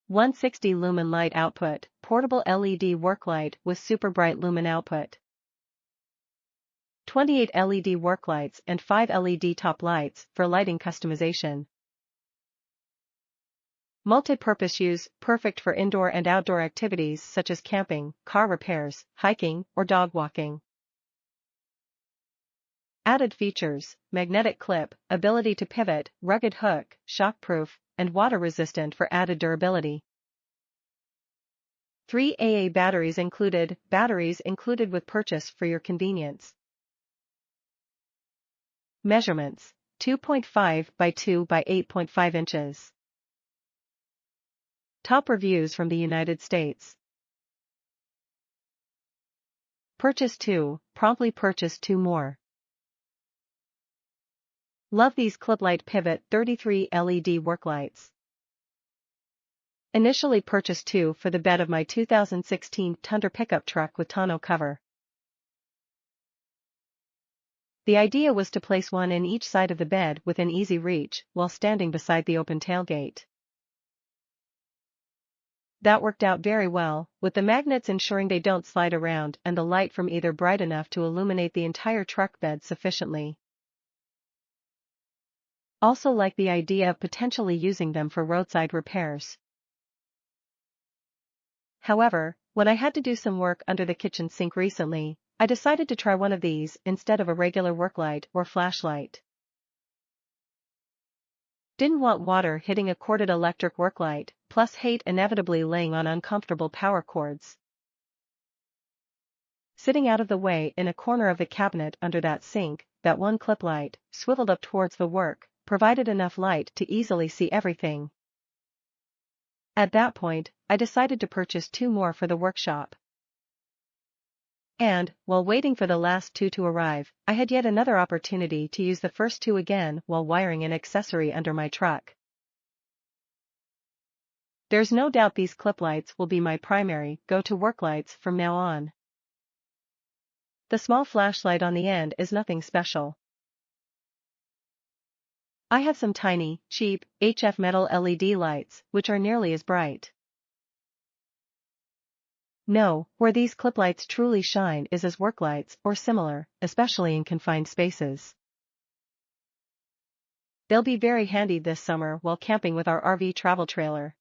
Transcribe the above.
160 lumen light output, portable LED work light with super bright lumen output. 28 LED work lights and 5 LED top lights for lighting customization. Multi-purpose use, perfect for indoor and outdoor activities such as camping, car repairs, hiking, or dog walking. Added features: magnetic clip, ability to pivot, rugged hook, shockproof, and water-resistant for added durability. 3 AA batteries included with purchase for your convenience. Measurements: 2.5 by 2 by 8.5 inches. Top reviews from the United States. Purchase 2, promptly purchase 2 more. Love these Cliplight Pivot 33 LED work lights. Initially purchased 2 for the bed of my 2016 Tundra pickup truck with tonneau cover. The idea was to place one in each side of the bed within easy reach while standing beside the open tailgate. That worked out very well, with the magnets ensuring they don't slide around and the light from either bright enough to illuminate the entire truck bed sufficiently. Also like the idea of potentially using them for roadside repairs. However, when I had to do some work under the kitchen sink recently, I decided to try one of these instead of a regular work light or flashlight. Didn't want water hitting a corded electric work light, plus hate inevitably laying on uncomfortable power cords. Sitting out of the way in a corner of the cabinet under that sink, that one clip light, swiveled up towards the work, provided enough light to easily see everything. At that point, I decided to purchase 2 more for the workshop. And, while waiting for the last 2 to arrive, I had yet another opportunity to use the first 2 again while wiring an accessory under my truck. There's no doubt these clip lights will be my primary go-to work lights from now on. The small flashlight on the end is nothing special. I have some tiny, cheap, HF metal LED lights, which are nearly as bright. No, where these clip lights truly shine is as work lights or similar, especially in confined spaces. They'll be very handy this summer while camping with our RV travel trailer.